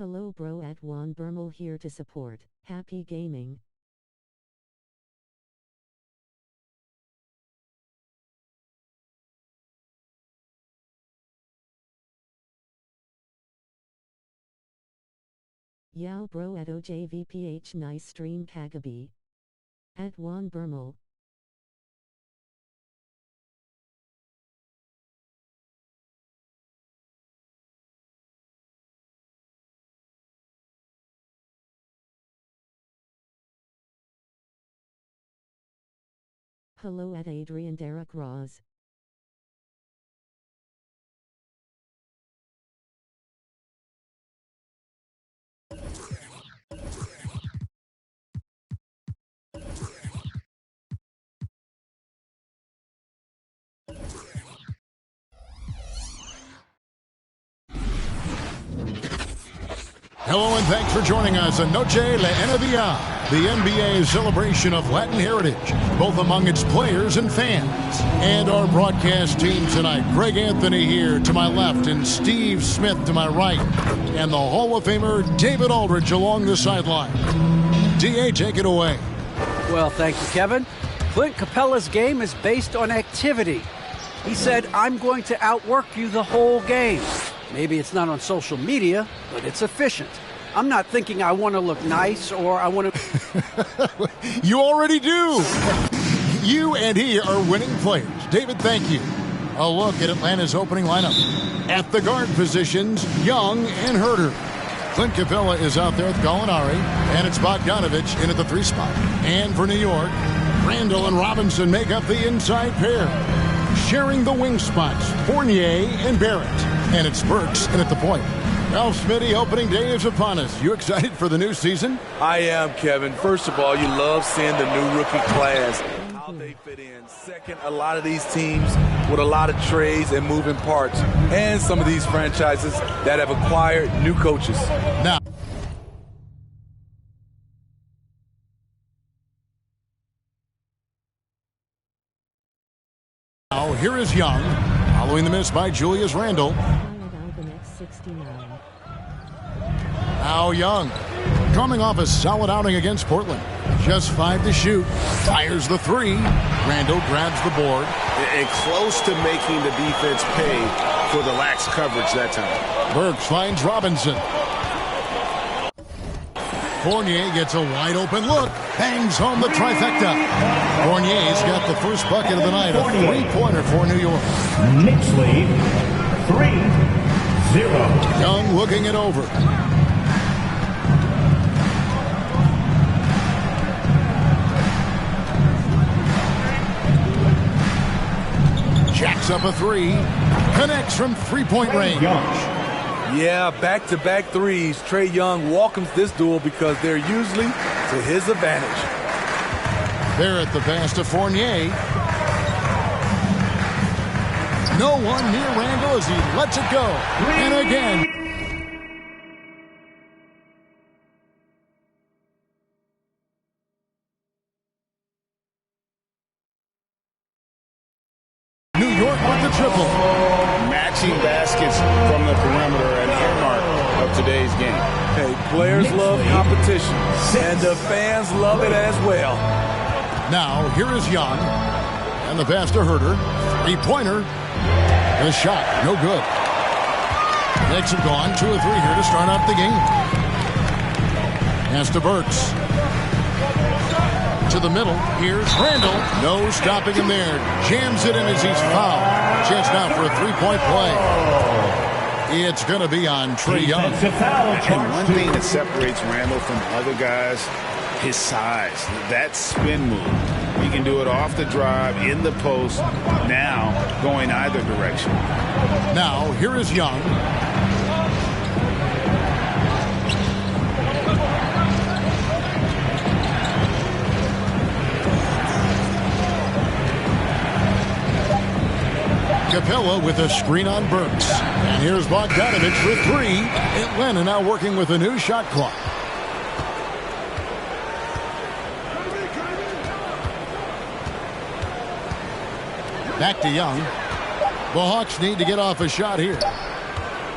Hello bro, at Juan Bermel here to support. Happy gaming. Yow bro at OJVPH, nice stream Kagabi. At Juan Bermel. Hello at Adrian Derek Ross. Hello and thanks for joining us on Noche La NBA, the NBA celebration of Latin heritage, both among its players and fans. And our broadcast team tonight, Greg Anthony here to my left and Steve Smith to my right, and the Hall of Famer David Aldridge along the sideline. D.A., take it away. Well, thank you, Kevin. Clint Capella's game is based on activity. He said, "I'm going to outwork you the whole game." Maybe it's not on social media, but it's efficient. I'm not thinking I want to look nice or I want to... You already do. You and he are winning players. David, thank you. A look at Atlanta's opening lineup. At the guard positions, Young and Herter. Clint Capella is out there with Gallinari, and it's Bogdanovich in at the 3 spot. And for New York, Randall and Robinson make up the inside pair. Sharing the wing spots, Fournier and Barrett. And it's Burks in at the point. Ralph Smitty, opening day is upon us. You excited for the new season? I am, Kevin. First of all, you love seeing the new rookie class, how they fit in. Second, a lot of these teams with a lot of trades and moving parts. And some of these franchises that have acquired new coaches. Now, here is Young, following the miss by Julius Randle. Now Young, coming off a solid outing against Portland. Just 5 to shoot. Fires the 3. Randle grabs the board. And close to making the defense pay for the lax coverage that time. Burks finds Robinson. Fournier gets a wide open look. Bangs home the trifecta. Fournier's got the first bucket of the night. A 3-pointer for New York. Knicks lead 3-0. Young looking it over. Jacks up a 3. Connects from 3-point range. Yeah, back-to-back threes. Trae Young welcomes this duel because they're usually to his advantage. Barrett the pass to Fournier. No one near Randle as he lets it go. And again. New York with the triple. Matching baskets from the perimeter and earmark of today's game. Hey, players love competition, and the fans love it as well. Now, here is Young. And the pass to Herter. 3-pointer. The shot, no good. Knicks have gone 2 of 3 here to start out the game. Pass to Burks. To the middle. Here's Randall. No stopping him there. Jams it in as he's fouled. Chance now for a 3-point play. It's going to be on Trae Young. And one thing that separates Randall from other guys, his size. That spin move. He can do it off the drive, in the post, now going either direction. Now, here is Young. Capella with a screen on Burks. And here's Bogdanovich for 3. Atlanta now working with a new shot clock. Back to Young. The Hawks need to get off a shot here.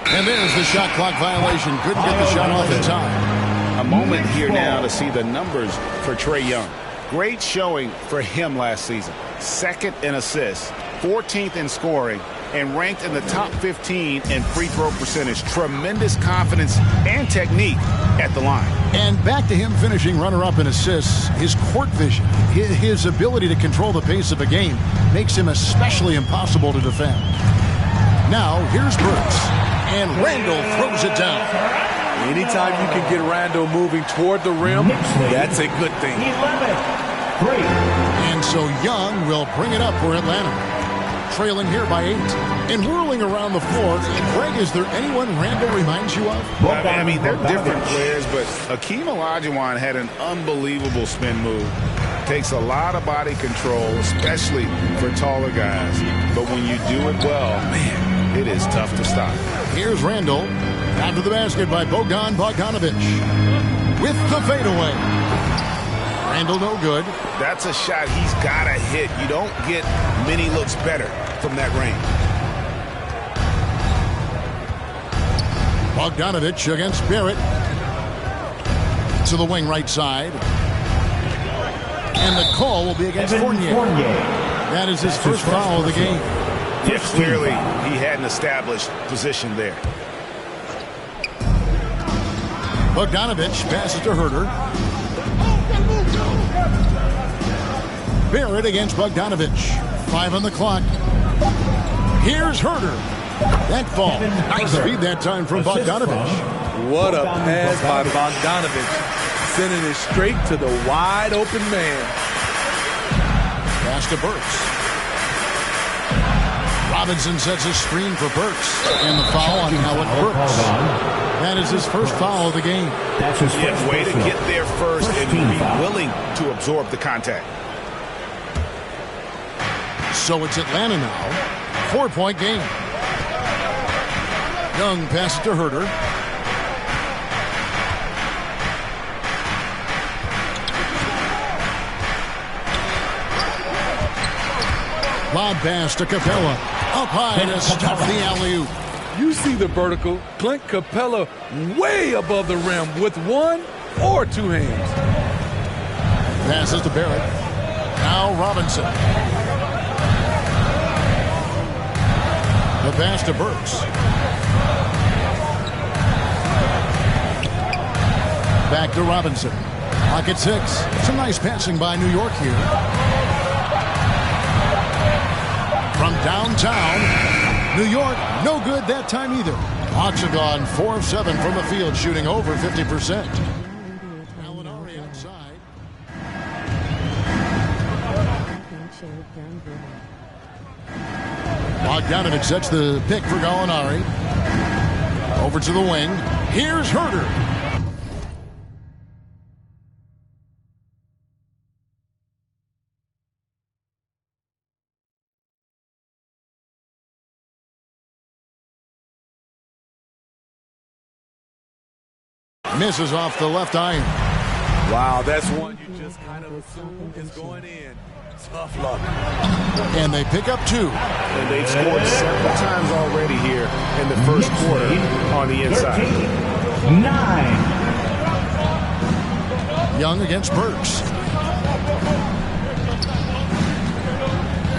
And there's the shot clock violation. Couldn't get the shot off in time. A moment here now to see the numbers for Trae Young. Great showing for him last season. Second in assists, 14th in scoring, and ranked in the top 15 in free throw percentage. Tremendous confidence and technique at the line. And back to him finishing runner-up in assists. His court vision, his ability to control the pace of a game makes him especially impossible to defend. Now, here's Burks. And Randall throws it down. Anytime you can get Randall moving toward the rim, that's a good thing. And so Young will bring it up for Atlanta. Trailing here by 8 and whirling around the floor. Greg, is there anyone Randall reminds you of? I mean, they're different players, but Hakeem Olajuwon had an unbelievable spin move. Takes a lot of body control, especially for taller guys. But when you do it well, man, it is tough to stop. Here's Randall. After the basket by Bojan Bogdanovic. With the fadeaway. Randall no good. That's a shot he's got to hit. You don't get many looks better from that range. Bogdanovic against Barrett. To the wing right side. And the call will be against Fournier. That is his first foul of the game. Yeah, clearly he had an established position there. Bogdanovic passes to Herter. Barrett against Bogdanovic. 5 on the clock. Here's Herter. That ball. Nice feed that time from Bogdanovic. What a pass by Bogdanovic. Sending it straight to the wide open man. Pass to Burks. Robinson sets a screen for Burks. And the foul on Howard Burks. That is his first foul of the game. That's his first way to get there first and be willing to absorb the contact. So it's Atlanta now. 4-point game. Young passes to Herter. Lob pass to Capella. Up high to stop the alley-oop. You see the vertical. Clint Capella way above the rim with one or two hands. Passes to Barrett. Now Robinson. The pass to Burks. Back to Robinson. Pocket 6. Some nice passing by New York here. From downtown, New York, no good that time either. Hawks have gone 4 of 7 from the field, shooting over 50%. Alinari outside. Bogdanovic sets the pick for Gallinari. Over to the wing. Here's Herter. Misses off the left iron. Wow, that's one you just kind of assume is going in. Tough luck. And they pick up 2. And they've scored several times already here in the first quarter on the inside. 9. Young against Burks.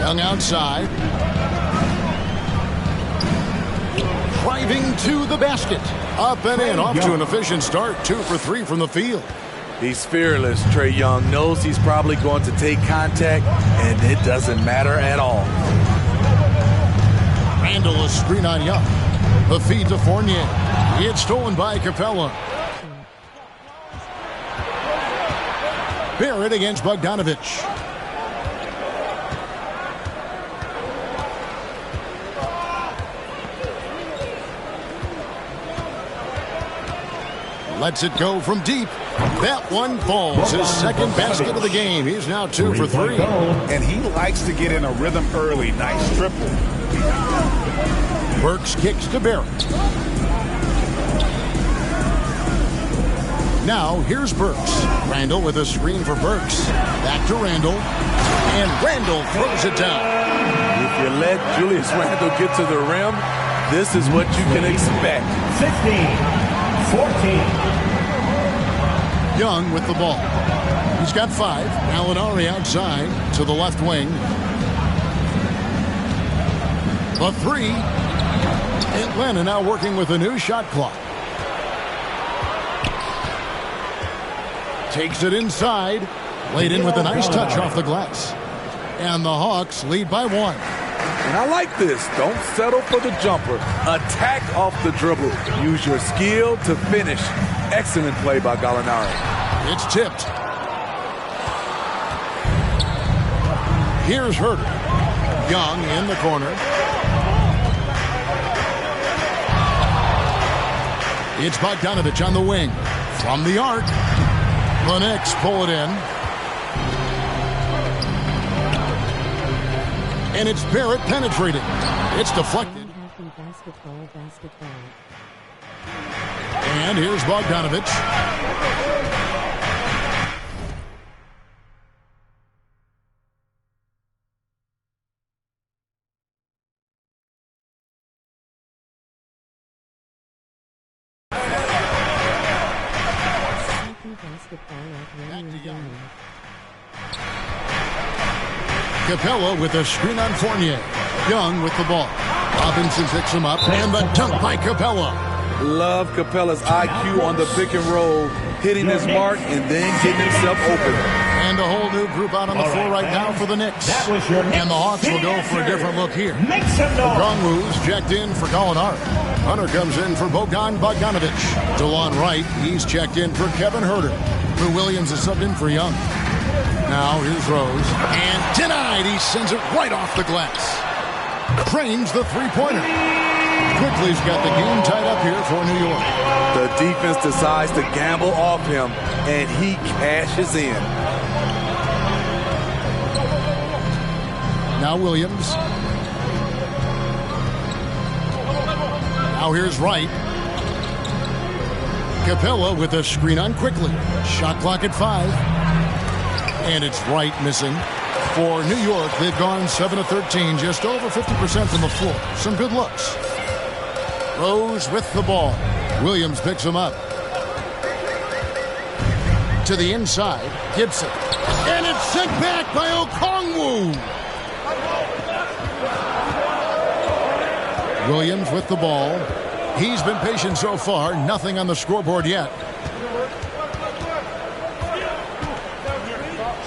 Young outside. Driving to the basket. Up and in, off to an efficient start. 2 for 3 from the field. He's fearless, Trae Young. Knows he's probably going to take contact, and it doesn't matter at all. Randall a screen on Young. The feed to Fournier. It's stolen by Capella. Barrett against Bogdanovic. Lets it go from deep. That one falls. His second basket of the game. He's now 2 for 3. And he likes to get in a rhythm early. Nice triple. Burks kicks to Barrett. Now here's Burks. Randall with a screen for Burks. Back to Randall. And Randall throws it down. If you let Julius Randle get to the rim, This is what you can expect. 16-14. Young with the ball. He's got 5. Alinari outside to the left wing. The 3. Atlanta now working with a new shot clock. Takes it inside. Laid in with a nice touch off the glass. And the Hawks lead by 1. And I like this. Don't settle for the jumper. Attack off the dribble. Use your skill to finish. Excellent play by Gallinari. It's tipped. Here's Herter. Young in the corner. It's Bogdanovich on the wing. From the arc. The Knicks pull it in. And it's Barrett penetrating. It's deflected. Basketball. And here's Bogdanovich. Capella with a screen on Fournier. Young with the ball. Robinson picks him up, and the dunk by Capella. Love Capella's IQ on the pick and roll, hitting his mark and then getting himself open. And a whole new group out on the floor right now for the Knicks. And the Hawks will go for a different look here. Okongwu's checked in for Gallinari. Hunter comes in for Bogdanovich. DeLon Wright, he's checked in for Kevin Herter. Lou Williams is subbed in for Young. Now here's Rose. And denied. He sends it right off the glass. Cranes the three-pointer. Quickly's got the game tied up here for New York. The defense decides to gamble off him, and he cashes in. Now Williams. Now here's Wright. Capella with a screen on Quickly. Shot clock at 5. And it's Wright missing. For New York, they've gone 7 of 13, just over 50% from the floor. Some good looks. Rose with the ball. Williams picks him up. To the inside, Gibson. And it's sent back by Okongwu. Williams with the ball. He's been patient so far. Nothing on the scoreboard yet.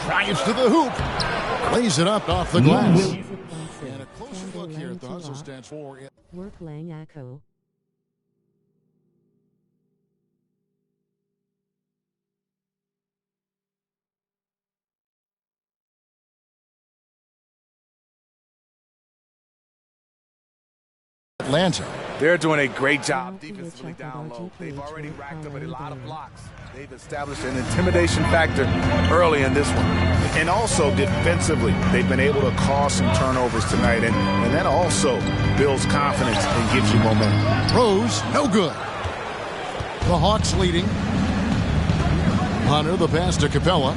Drives to the hoop. Lays it up off the glass. And a closer look here at the hustle stats for it. Work Lang Echo. Atlanta. They're doing a great job defensively down low. They've already racked up a lot of blocks. They've established an intimidation factor early in this one. And also defensively, they've been able to cause some turnovers tonight. And that also builds confidence and gives you momentum. Rose, no good. The Hawks leading. Hunter, the pass to Capella.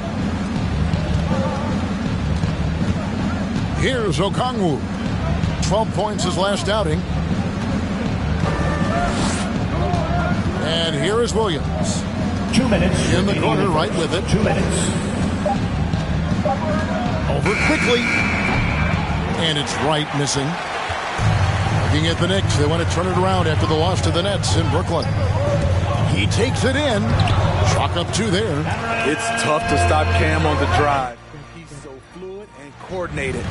Here's Okongwu. 12 points his last outing. And here is Williams. 2 minutes. In the corner, right with it. 2 minutes. Over quickly. And it's Wright missing. Looking at the Knicks, they want to turn it around after the loss to the Nets in Brooklyn. He takes it in. Chalk up 2 there. It's tough to stop Cam on the drive. He's so fluid and coordinated.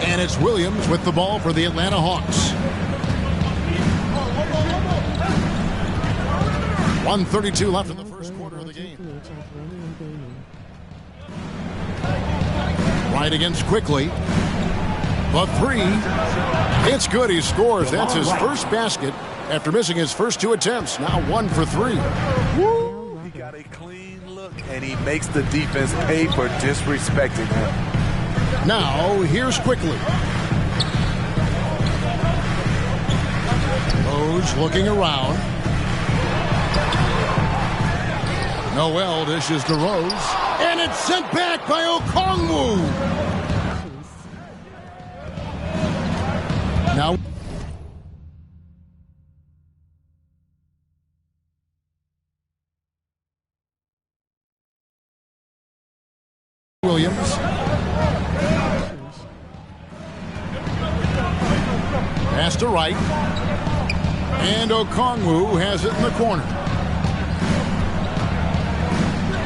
And it's Williams with the ball for the Atlanta Hawks. 1:32 left in the first quarter of the game. Right against Quickly. The 3. It's good. He scores. That's his first basket after missing his first 2 attempts. Now 1 for 3. Woo! He got a clean look, and he makes the defense pay for disrespecting him. Now, here's Quickly. Rose looking around. Noel dishes to Rose. And it's sent back by Okongwu. Now, Williams. Pass to Wright. And Okongwu has it in the corner.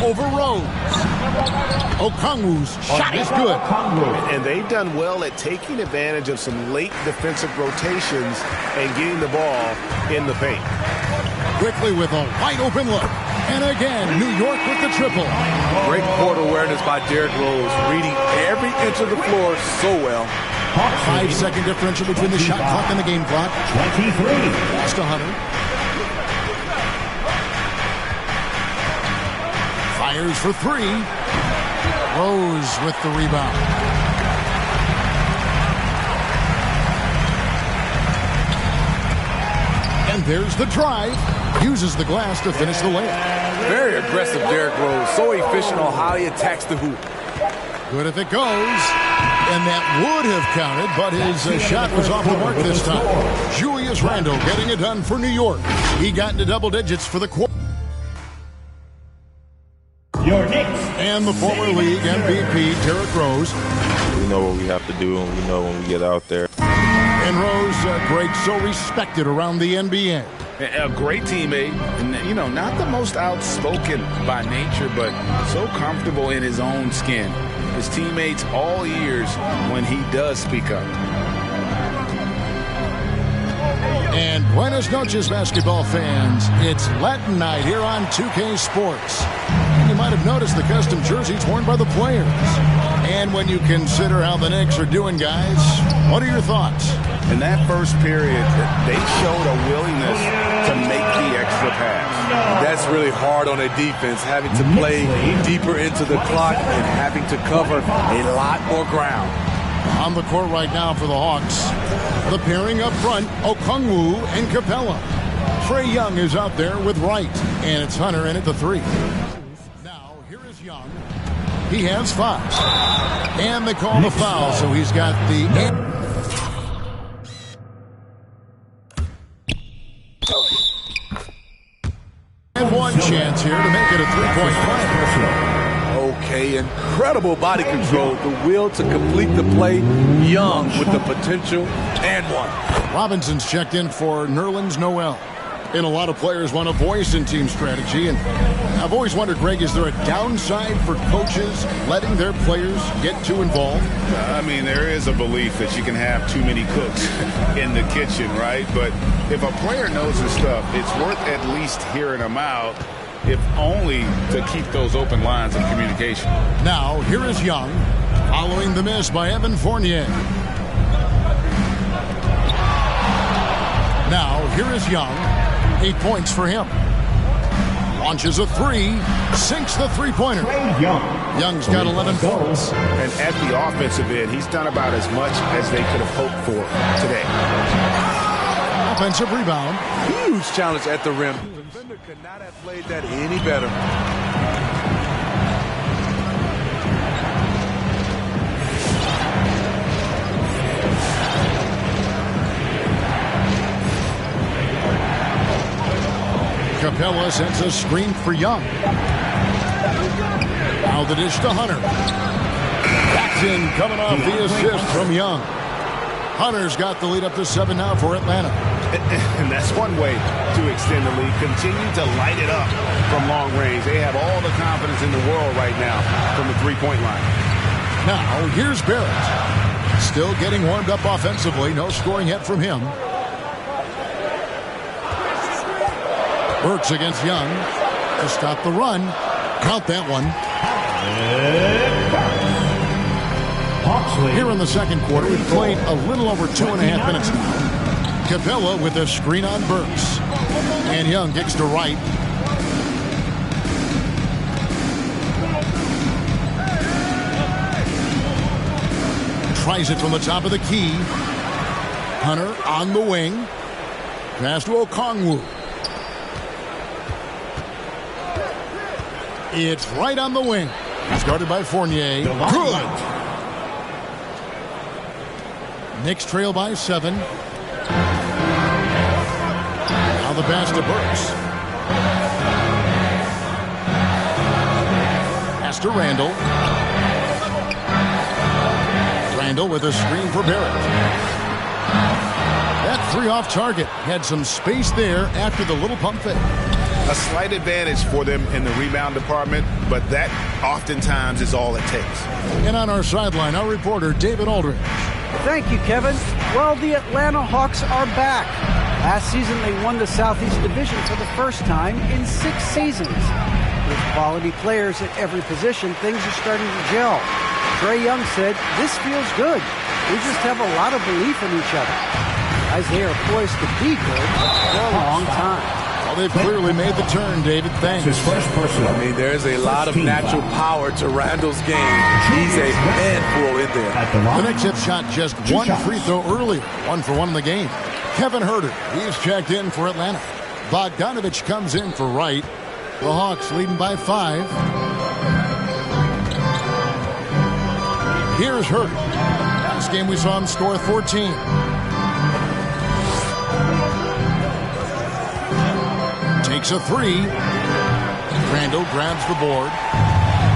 Over Rose. Okongwu's shot is good. And they've done well at taking advantage of some late defensive rotations and getting the ball in the paint. Quickly with a wide open look. And again, New York with the triple. Great court awareness by Derrick Rose, reading every inch of the floor so well. 5-second differential between the shot clock and the game clock. 23. Pass to Hunter. Fires for three. Rose with the rebound. And there's the drive. Uses the glass to finish the layup. Very aggressive Derrick Rose. So efficient on how he attacks the hoop. Good if it goes. And that would have counted, but his shot was off the mark this time. Julius Randle getting it done for New York. He got into double digits for the quarter. Your Knicks. And the former league MVP, Derrick Rose. We know what we have to do, and we know when we get out there. And Rose, great, so respected around the NBA. A great teammate, and you know, not the most outspoken by nature, but so comfortable in his own skin. His teammates all ears when he does speak up. And buenas noches, basketball fans. It's Latin night here on 2K Sports. And you might have noticed the custom jerseys worn by the players. And when you consider how the Knicks are doing, guys, what are your thoughts? In that first period, they showed a willingness to make the extra pass. That's really hard on a defense, having to play deeper into the clock and having to cover a lot more ground. On the court right now for the Hawks, the pairing up front, Okongwu and Capella. Trae Young is out there with Wright, and it's Hunter in at the three. Now, here is Young. He has 5. And they call the foul, so he's got the... And one chance here to make it a three-point play. Okay, incredible body control, the will to complete the play. Young with the potential, and one. Robinson's checked in for Nerlens Noel. And a lot of players want a voice in team strategy. And I've always wondered, Greg, is there a downside for coaches letting their players get too involved? I mean, there is a belief that you can have too many cooks in the kitchen, right? But if a player knows his stuff, it's worth at least hearing them out, if only to keep those open lines of communication. Now, here is Young, following the miss by Evan Fournier. Now, here is Young. 8 points for him. Launches a three, sinks the three-pointer. Young's got 11 points. And at the offensive end, he's done about as much as they could have hoped for today. Offensive rebound. Huge challenge at the rim. The defender could not have played that any better. Capella sends a screen for Young. Now the dish to Hunter. Jackson coming off the assist from Young. Hunter's got the lead up to 7 now for Atlanta. And that's one way to extend the lead. Continue to light it up from long range. They have all the confidence in the world right now from the three-point line. Now here's Barrett. Still getting warmed up offensively. No scoring yet from him. Burks against Young to stop the run. Count that one. Here in the second quarter, we've played a little over 2.5 minutes now. Capella with a screen on Burks. And Young kicks to right. Tries it from the top of the key. Hunter on the wing. Pass to Okongwu. It's right on the wing. He's guarded by Fournier. Good. Knicks trail by 7. Now the pass to Burks. Pass to Randle. Randall with a screen for Barrett. That three off target. Had some space there after the little pump fake. A slight advantage for them in the rebound department, but that oftentimes is all it takes. And on our sideline, our reporter, David Aldridge. Thank you, Kevin. Well, the Atlanta Hawks are back. Last season, they won the Southeast Division for the first time in 6 seasons. With quality players at every position, things are starting to gel. Trae Young said, "This feels good. We just have a lot of belief in each other." As they are poised to be good for a long time. Well, they've clearly made the turn, David. Thanks. His first personal. I mean, there's a lot of natural power to Randall's game. He's a handful in there. The Knicks have shot just one free throw earlier. 1 for 1 in the game. Kevin Herter, he's checked in for Atlanta. Bogdanovich comes in for Wright. The Hawks leading by 5. Here's Herter. Last game we saw him score 14. Takes a 3. Randall grabs the board.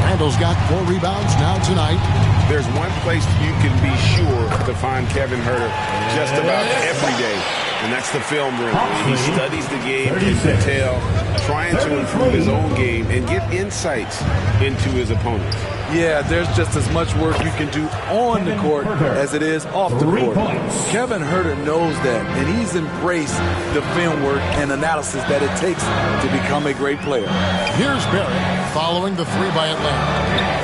Randall's got 4 rebounds now tonight. There's one place you can be sure to find Kevin Herter just about every day, and that's the film room. He studies the game in detail, trying to improve his own game and get insights into his opponents. Yeah, there's just as much work you can do on the court as it is off the court. Kevin Herter knows that, and he's embraced the film work and analysis that it takes to become a great player. Here's Barrett following the 3 by Atlanta.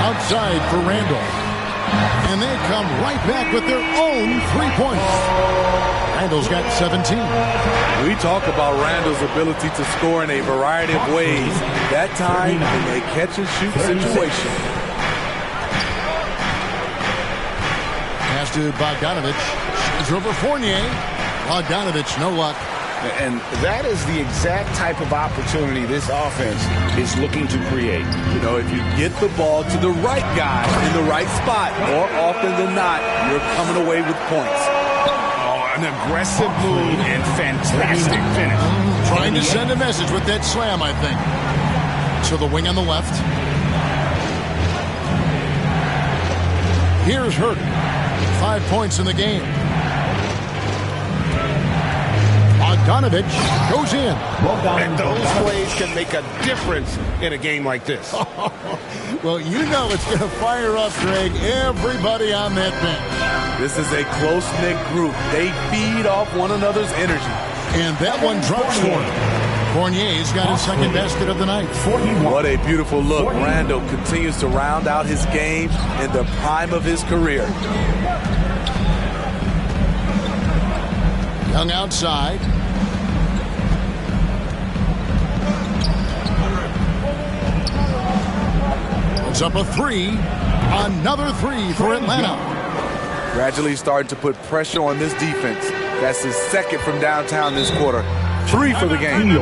Outside for Randall. And they come right back with their own 3 points. Randall's got 17. We talk about Randall's ability to score in a variety of ways. That time in a catch-and-shoot situation. Pass to Bogdanovich. She's over Fournier. Bogdanovich, no luck. And that is the exact type of opportunity this offense is looking to create. You know, if you get the ball to the right guy in the right spot, more often than not, you're coming away with points. Oh, an aggressive move and fantastic finish. Trying to send a message with that slam, I think. To the wing on the left. Here's Herter. 5 points in the game. Bogdanovich goes in. And those plays can make a difference in a game like this. Well, you know it's going to fire up, Greg, everybody on that bench. This is a close-knit group. They feed off one another's energy. And that one drops for him. Fournier's got his second basket of the night. What a beautiful look. Randall continues to round out his game in the prime of his career. Young outside. It's up a 3. Another 3 for Atlanta. Gradually starting to put pressure on this defense. That's his second from downtown this quarter. 3 for the game.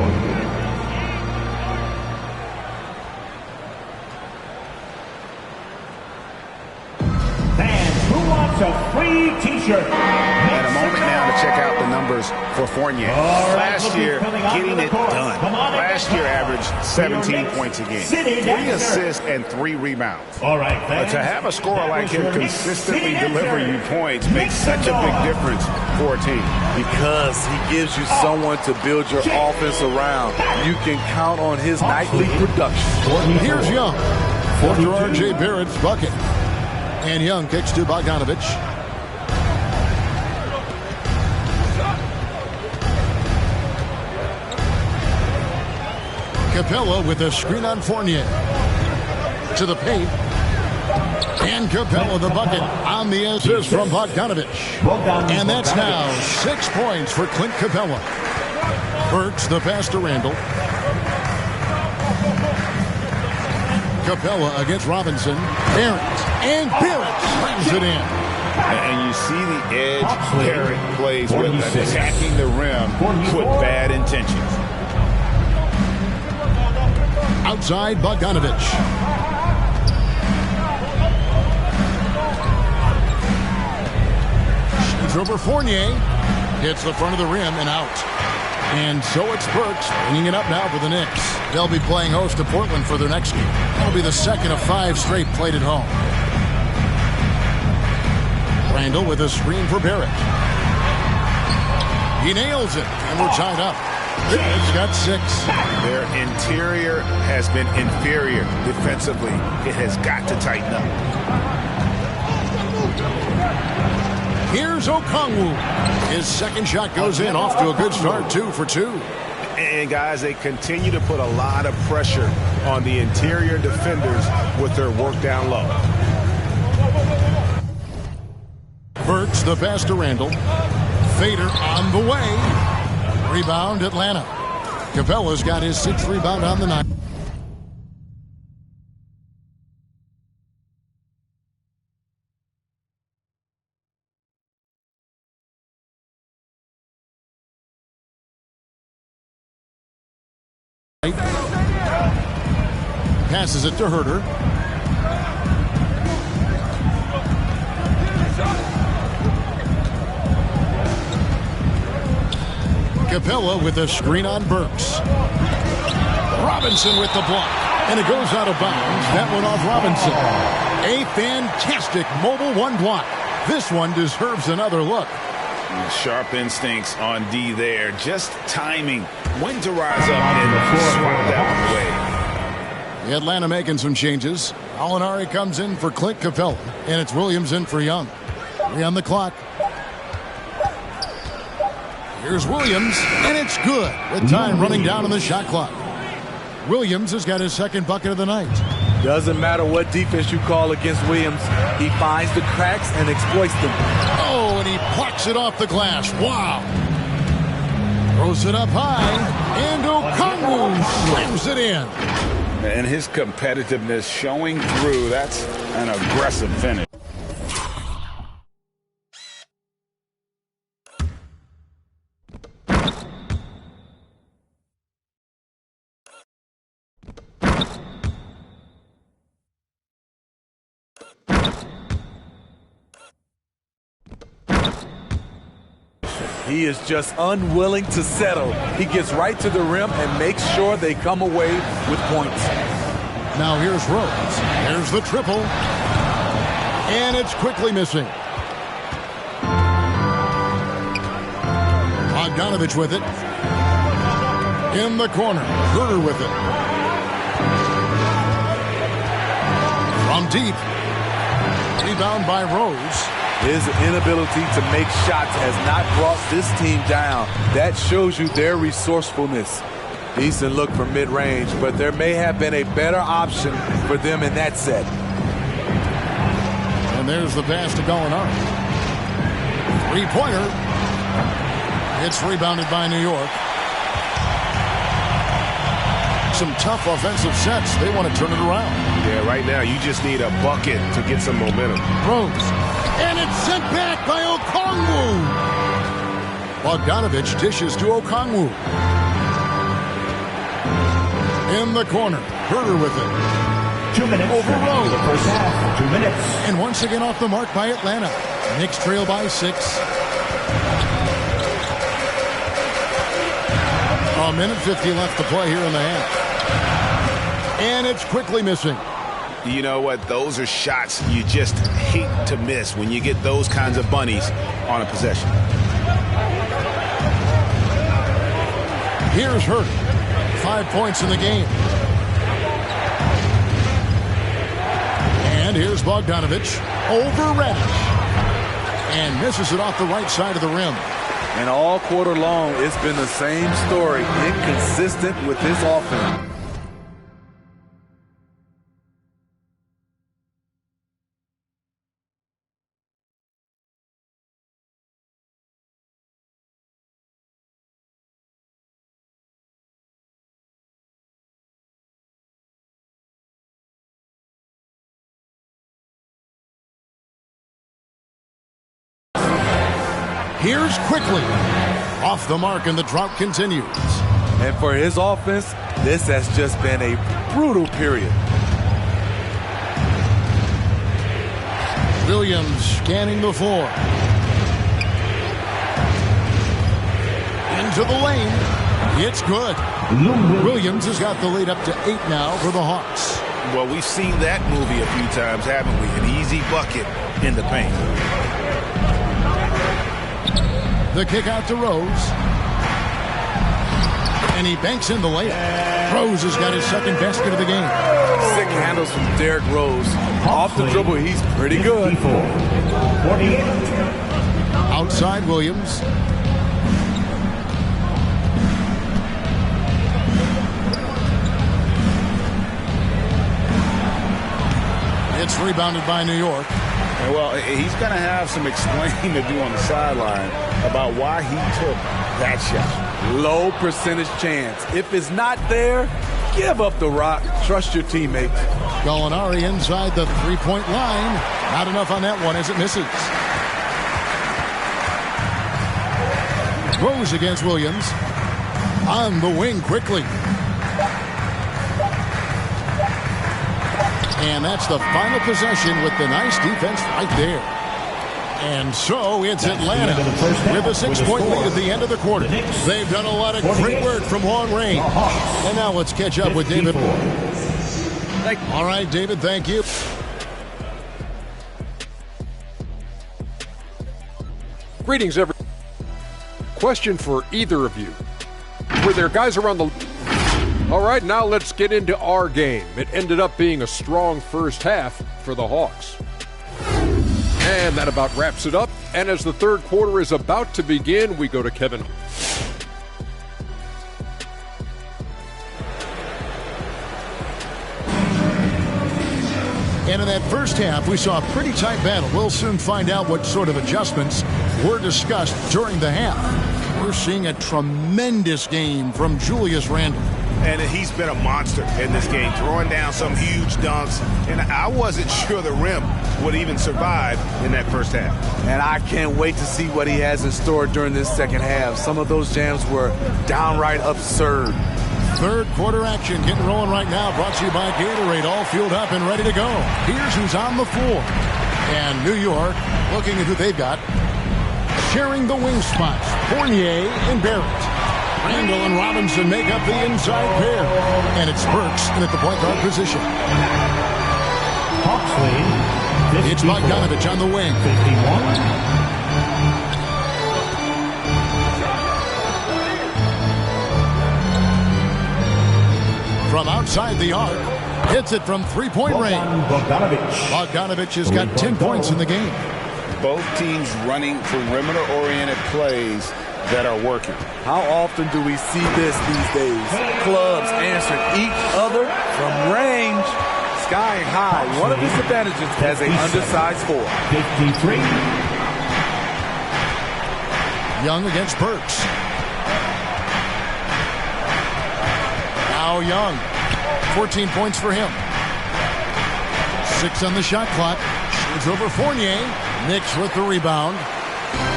Fans, who wants a free t-shirt? And a moment now to check out the numbers for Fournier. Last year, getting it done. Last year averaged 17 points a game, 3 assists and 3 rebounds. All right, But to have a scorer like him consistently deliver you points makes such a big difference for a team. Because he gives you someone to build your offense around. You can count on his nightly production. Here's Young after R.J. Barrett's bucket. And Young kicks to Bogdanovich. Capella with a screen on Fournier. To the paint. And Capella the bucket on the assist from Bogdanovich. And that's now 6 points for Clint Capella. Burks the pass to Randall. Capella against Robinson. Barrett. And Barrett slams it in. And you see the edge Barrett plays with attacking the rim with bad intentions. Outside Bogdanovich. Shoots over Fournier. Hits the front of the rim and out. And so it's Burks bringing it up now for the Knicks. They'll be playing host to Portland for their next game. That'll be the second of 5 straight played at home. Randall with a screen for Barrett. He nails it, and we're tied up. He's got 6. Their interior has been inferior defensively. It has got to tighten up. Here's Okongwu. His second shot goes in, off to a good start, 2 for 2. And guys, they continue to put a lot of pressure on the interior defenders with their work down low. Burks the pass to Randall. Fader on the way. Rebound Atlanta. Capella's got his 6th rebound on the night. Passes it to Herter. Capella with a screen on Burks. Robinson with the block. And it goes out of bounds. That one off Robinson. A fantastic mobile 1 block. This one deserves another look. Sharp instincts on D there. Just timing when to rise up and swat that one away. Atlanta making some changes. Alinari comes in for Clint Capella. And it's Williams in for Young. 3 on the clock. Here's Williams, and it's good with time running down on the shot clock. Williams has got his 2nd bucket of the night. Doesn't matter what defense you call against Williams. He finds the cracks and exploits them. Oh, and he plucks it off the glass. Wow. Throws it up high, and Okongwu slams it in. And his competitiveness showing through. That's an aggressive finish. He is just unwilling to settle. He gets right to the rim and makes sure they come away with points. Now here's Rose. There's the triple. And it's quickly missing. Bogdanovich with it. In the corner. Herter with it. From deep. Rebound by Rose. His inability to make shots has not brought this team down. That shows you their resourcefulness. Decent look from mid-range, but there may have been a better option for them in that set. And there's the pass to Gallinari. 3-pointer. It's rebounded by New York. Some tough offensive sets. They want to turn it around. Yeah, right now you just need a bucket to get some momentum. Rose. And it's sent back by Okongwu. Bogdanovich dishes to Okongwu. In the corner. Herter with it. 2 minutes Over Rose. the first half. 2 minutes. And once again off the mark by Atlanta. Knicks trail by 6. A minute 50 left to play here in the half. And it's quickly missing. You know what? Those are shots you just hate to miss when you get those kinds of bunnies on a possession. Here's Herter. 5 points in the game. And here's Bogdanovich over Reddish. And misses it off the right side of the rim. And all quarter long, it's been the same story. Inconsistent with his offense. Here's quickly. Off the mark, and the drought continues. And for his offense, this has just been a brutal period. Williams scanning the floor. Into the lane. It's good. Williams has got the lead up to 8 now for the Hawks. Well, we've seen that movie a few times, haven't we? An easy bucket in the paint. The kick out to Rose. And he banks in the layup. Rose has got his second basket of the game. Sick handles from Derrick Rose. Off the dribble, he's pretty good. 48. Outside Williams. It's rebounded by New York. Well, he's going to have some explaining to do on the sideline about why he took that shot. Low percentage chance. If it's not there, give up the rock. Trust your teammates. Gallinari inside the three-point line. Not enough on that one as it misses. Rose against Williams. On the wing quickly. And that's the final possession with the nice defense right there. And so it's Atlanta with a 6-point lead at the end of the quarter. They've done a lot of great work from long range. And now let's catch up with David. All right, David, thank you. Greetings, everyone. Question for either of you. Were there guys around the... All right, now let's get into our game. It ended up being a strong first half for the Hawks. And that about wraps it up. And as the third quarter is about to begin, we go to Kevin. And in that first half, we saw a pretty tight battle. We'll soon find out what sort of adjustments were discussed during the half. We're seeing a tremendous game from Julius Randle. And he's been a monster in this game, throwing down some huge dunks. And I wasn't sure the rim would even survive in that first half. And I can't wait to see what he has in store during this second half. Some of those jams were downright absurd. Third quarter action getting rolling right now. Brought to you by Gatorade. All fueled up and ready to go. Here's who's on the floor. And New York, looking at who they've got, sharing the wing spots. Fournier and Barrett. Randall and Robinson make up the inside pair. And it's Burks in at the point guard position. Hawks lead. It's Bogdanovich on the wing. 51. From outside the arc, hits it from three-point range. Bogdanovich has got 10 points in the game. Both teams running perimeter-oriented plays that are working. How often do we see this these days? Clubs answering each other from range. Sky high. One of his advantages as an undersized four. 53. Young against Burks. Now Young. 14 points for him. 6 on the shot clock. Shoots over Fournier. Knicks with the rebound.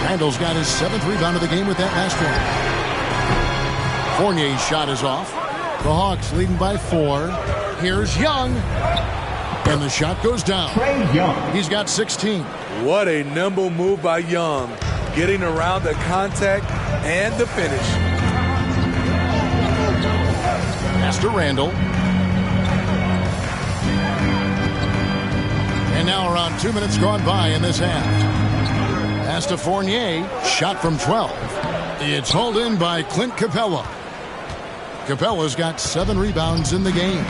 Randall's got his 7th rebound of the game with that last one. Fournier's shot is off. The Hawks leading by 4. Here's Young. And the shot goes down. Trae Young. He's got 16. What a nimble move by Young. Getting around the contact and the finish. Pass to Randall. And now around 2 minutes gone by in this half. Pass to Fournier. Shot from 12. It's hauled in by Clint Capella. Capella's got 7 rebounds in the game.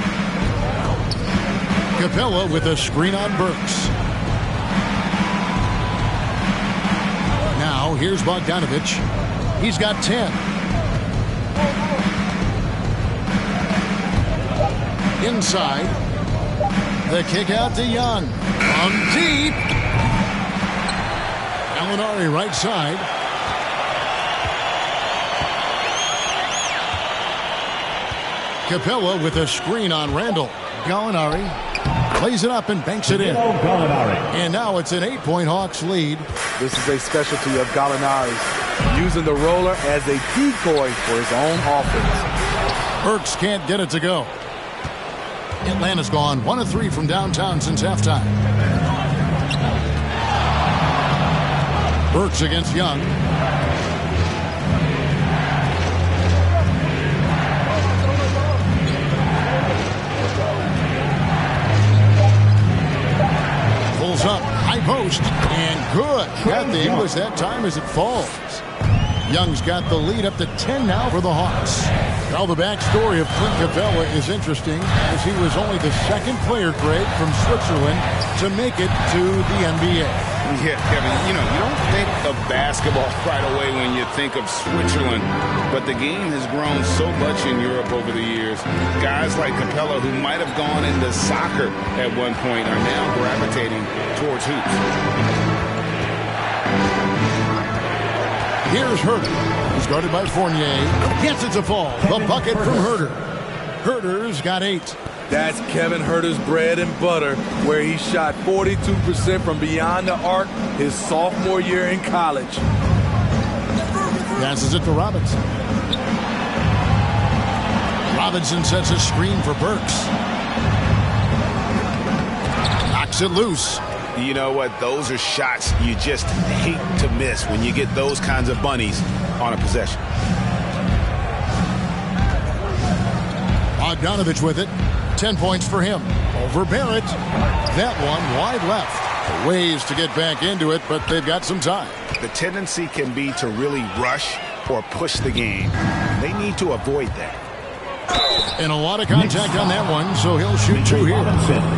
Capella with a screen on Burks. Now here's Bogdanovich. He's got 10. Inside. The kick out to Young. From deep. Gallinari right side. Capella with a screen on Randall. Gallinari plays it up and banks it in. And now it's an 8-point Hawks lead. This is a specialty of Gallinari's, using the roller as a decoy for his own offense. Burks can't get it to go. Atlanta's gone 1 of 3 from downtown since halftime. Burks against Young. got the English that time as it falls. Young's got the lead up to 10 now for the Hawks. Now the backstory of Clint Capella is interesting, as he was only the second player, Greg, from Switzerland to make it to the NBA. Yeah, Kevin, you don't think of basketball right away when you think of Switzerland, but the game has grown so much in Europe over the years. Guys like Capella, who might have gone into soccer at one point, are now gravitating towards hoops. Here's Herter, who's guarded by Fournier. Gets it to fall. The bucket from Herter. Herter's got 8. That's Kevin Herter's bread and butter, where he shot 42% from beyond the arc his sophomore year in college. Passes it to Robinson. Robinson sets a screen for Burks. Knocks it loose. You know what? Those are shots you just hate to miss when you get those kinds of bunnies on a possession. Bogdanovich with it. 10 points for him. Over Barrett. That one wide left. Ways to get back into it, but they've got some time. The tendency can be to really rush or push the game. They need to avoid that. And a lot of contact on that one, so he'll shoot 2 here.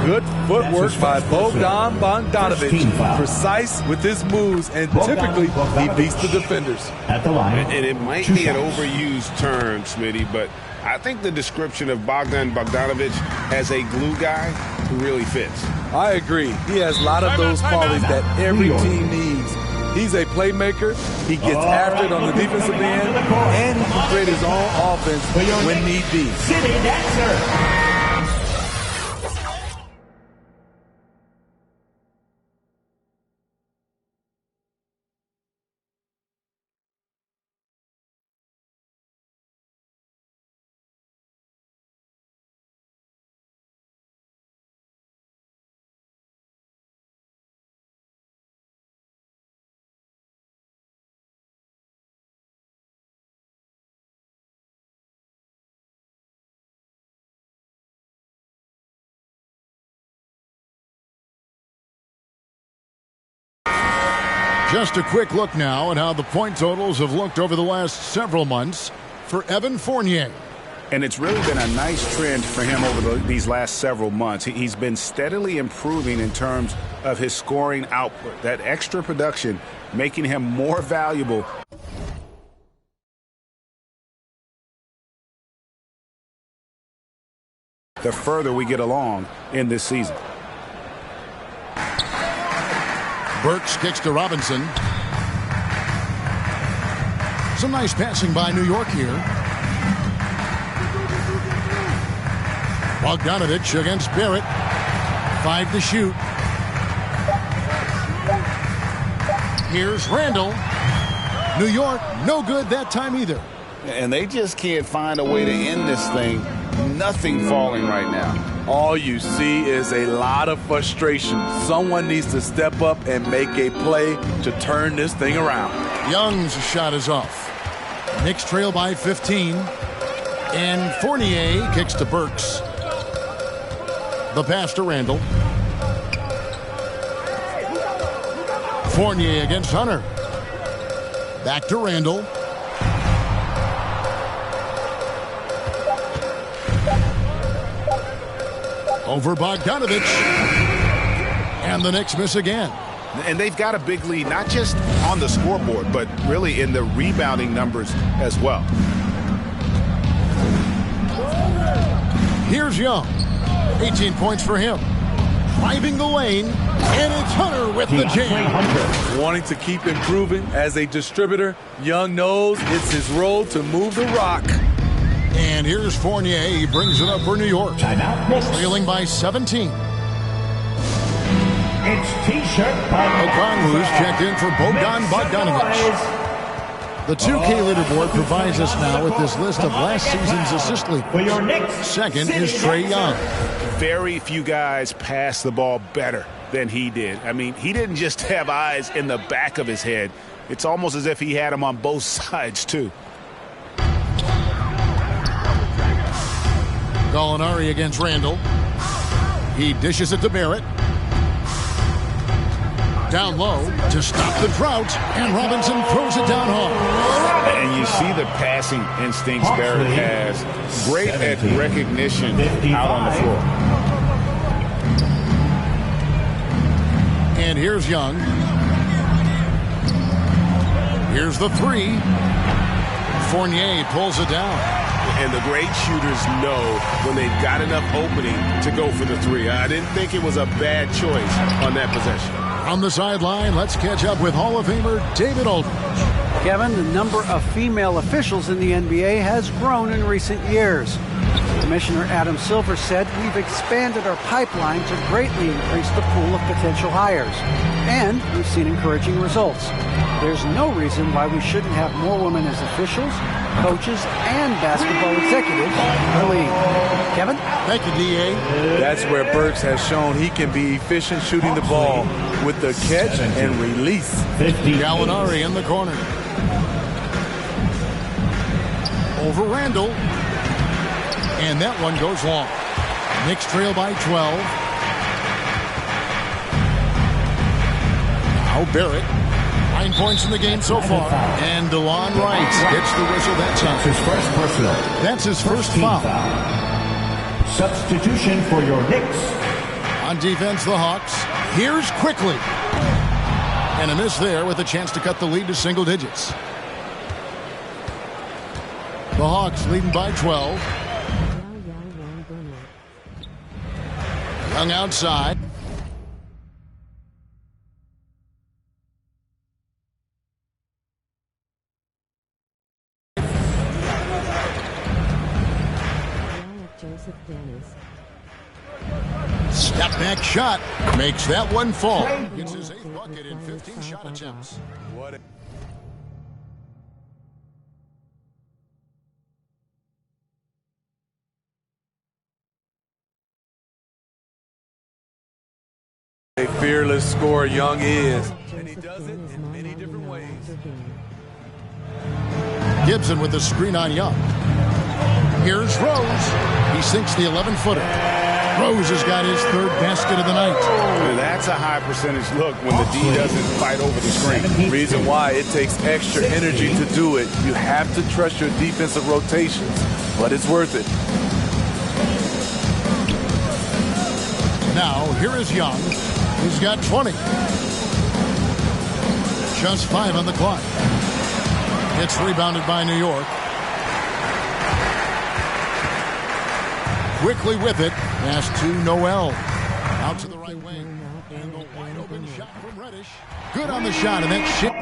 Good footwork by Bogdan Bogdanovich. Precise with his moves, and typically he beats the defenders. At the line. And it might be an overused term, Smitty, but I think the description of Bogdan Bogdanovich as a glue guy really fits. I agree. He has a lot of those qualities that every team needs. He's a playmaker. He gets after it on the defensive end, and he can create his own offense when need be. City Dancer. Just a quick look now at how the point totals have looked over the last several months for Evan Fournier. And it's really been a nice trend for him over these last several months. He's been steadily improving in terms of his scoring output. That extra production making him more valuable. The further we get along in this season. Burks kicks to Robinson. Some nice passing by New York here. Bogdanovich against Barrett. 5 to shoot. Here's Randall. New York, no good that time either. And they just can't find a way to end this thing. Nothing falling right now. All you see is a lot of frustration. Someone needs to step up and make a play to turn this thing around. Young's shot is off. Knicks trail by 15. And Fournier kicks to Burks. The pass to Randall. Fournier against Hunter. Back to Randall. Over Bogdanovich. And the Knicks miss again. And they've got a big lead, not just on the scoreboard, but really in the rebounding numbers as well. Here's Young. 18 points for him. Driving the lane, and it's Hunter with the jam. Wanting to keep improving as a distributor, Young knows it's his role to move the rock. And here's Fournier. He brings it up for New York. Timeout. Trailing by 17. It's T-shirt by Okongwu's checked in for Bogdan Bogdanovich. The 2K leaderboard provides us now with this list of last season's assist leaders. For your next Second is Trae Young. Very few guys pass the ball better than he did. I mean, he didn't just have eyes in the back of his head. It's almost as if he had them on both sides, too. Gallinari against Randall. He dishes it to Barrett. Down low to stop the drought, and Robinson throws it down hard. And you see the passing instincts Barrett has. Great at recognition out on the floor. And here's Young. Here's the three. Fournier pulls it down. And the great shooters know when they've got enough opening to go for the three. I didn't think it was a bad choice on that possession. On the sideline, let's catch up with Hall of Famer David Aldridge. Kevin, the number of female officials in the NBA has grown in recent years. Commissioner Adam Silver said we've expanded our pipeline to greatly increase the pool of potential hires. And we've seen encouraging results. There's no reason why we shouldn't have more women as officials, coaches, and basketball executives in the league. Kevin? Thank you, D.A. That's where Burks has shown he can be efficient shooting the ball with the catch and release. Gallinari in the corner. Over Randall. And that one goes long. Knicks trail by 12. Now Barrett. 9 points in the game so far. And DeLon Wright gets the whistle that time. His first personal. That's his first foul. Substitution for your Knicks. On defense, the Hawks. Here's Quickly. And a miss there with a chance to cut the lead to single digits. The Hawks leading by 12. Young outside. Step back shot. Makes that one fall. Gets his 8th bucket in 15 shot attempts. A fearless scorer Young is. And he does it in many different ways. Gibson with the screen on Young. Here's Rose. He sinks the 11-footer. Rose has got his 3rd basket of the night. That's a high percentage look when the D doesn't fight over the screen. Reason why it takes extra energy to do it. You have to trust your defensive rotations, but it's worth it. Now, here is Young. He's got 20. Just 5 on the clock. It's rebounded by New York. Quickly with it. Pass to Noel. Out to the right wing. And the wide open shot from Reddish. Good on the shot, and that shit.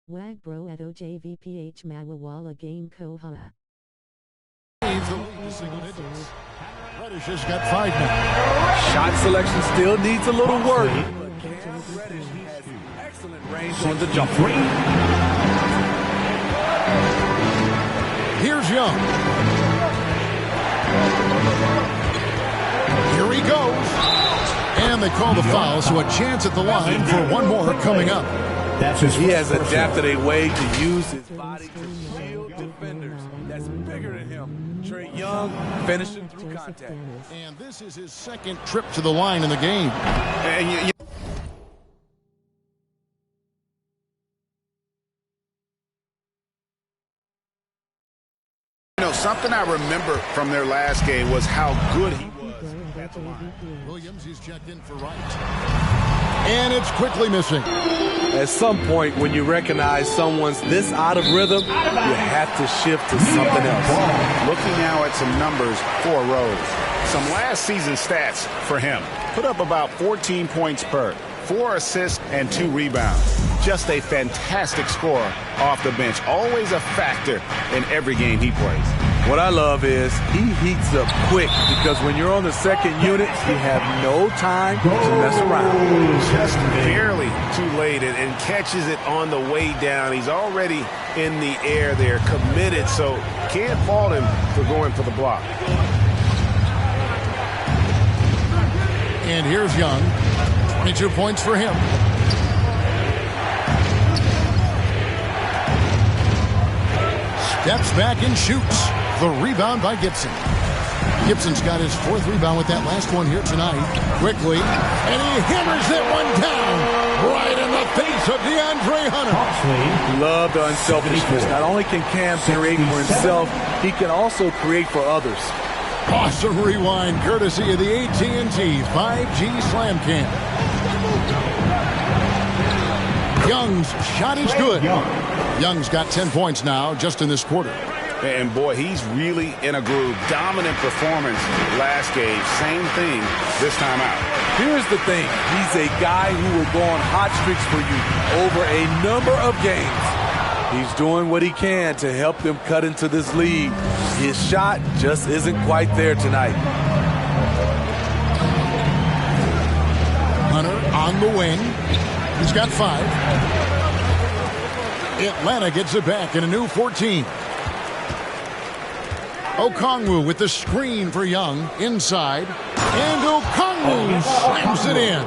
Wagbro at OJVPH Mawawala game Koha. Leads the lead to single digits. Reddish has got 5 now. Shot selection still needs a little work. But Cam Reddish has excellent range on the jump. Here's Young. Here he goes. And they call the foul, so a chance at the line for one more coming up. He has adapted a way to use his body to shield defenders. That's bigger than him. Trae Young finishing through contact. And this is his 2nd trip to the line in the game. And you know, something I remember from their last game was how good he was at the line. Williams, he's checked in for Wright. And it's quickly missing. At some point, when you recognize someone's this out of rhythm, you have to shift to something else. Looking now at some numbers for Rose. Some last season stats for him. Put up about 14 points per, 4 assists, and 2 rebounds. Just a fantastic scorer off the bench. Always a factor in every game he plays. What I love is he heats up quick because when you're on the second unit, you have no time to mess around. Just barely too late and catches it on the way down. He's already in the air there, committed, so can't fault him for going for the block. And here's Young. 22 points for him. Steps back and shoots. The rebound by Gibson. Gibson's got his 4th rebound with that last one here tonight. Quickly, and he hammers that one down right in the face of DeAndre Hunter. Love the unselfishness. Not only can Cam create for himself, he can also create for others. Awesome rewind courtesy of the AT&T 5G Slam Cam. Young's shot is good. Young's got 10 points now just in this quarter. And boy, he's really in a groove. Dominant performance last game. Same thing this time out. Here's the thing. He's a guy who will go on hot streaks for you over a number of games. He's doing what he can to help them cut into this lead. His shot just isn't quite there tonight. Hunter on the wing. He's got 5. Atlanta gets it back in a new 14. Okongwu with the screen for Young inside. And Okongwu slams it in.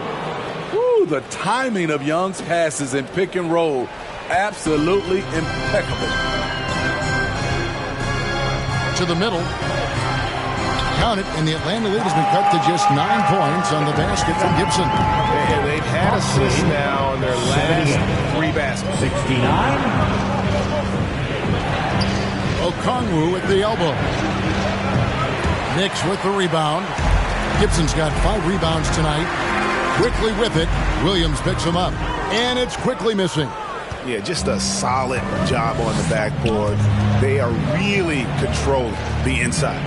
Woo, the timing of Young's passes in pick and roll, absolutely impeccable. To the middle. Count it, and the Atlanta lead has been cut to just 9 points on the basket from Gibson. And they've had assists now in their last 3 baskets. 69. Okongwu at the elbow. Knicks with the rebound. Gibson's got 5 rebounds tonight. Quickly with it. Williams picks him up. And it's quickly missing. Yeah, just a solid job on the backboard. They are really controlling the inside.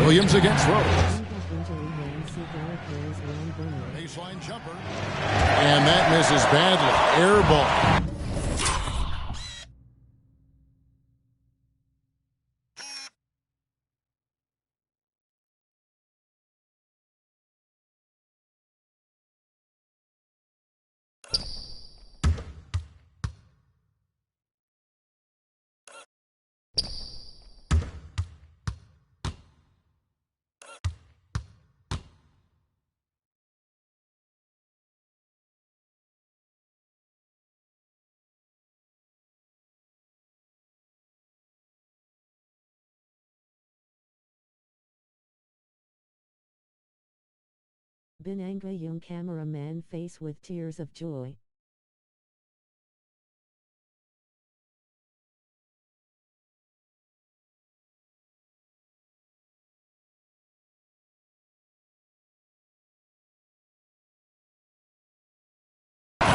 Williams against Rose. Baseline jumper. And that misses badly. Air ball. Bin angry young cameraman face with tears of joy.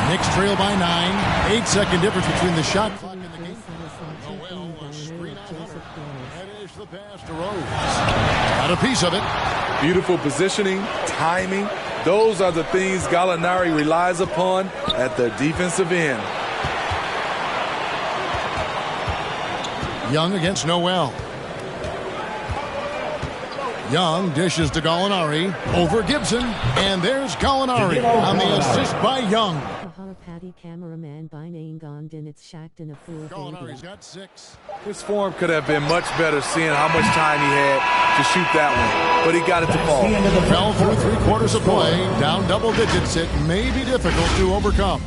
Knicks trail by 9. 8-second difference between the shot clock and the game. Noel, a screen on Hunter. That is the pass to Rose. Got a piece of it. Beautiful positioning, timing. Those are the things Gallinari relies upon at the defensive end. Young against Noel. Young dishes to Gallinari over Gibson, and there's Gallinari on the assist by Young. Patty cameraman by name Gondon, it's shacked in a pool. Gallinari's got 6. His form could have been much better seeing how much time he had to shoot that one, but he got it to fall. Fell through 3/4 of play, down double digits. It may be difficult to overcome.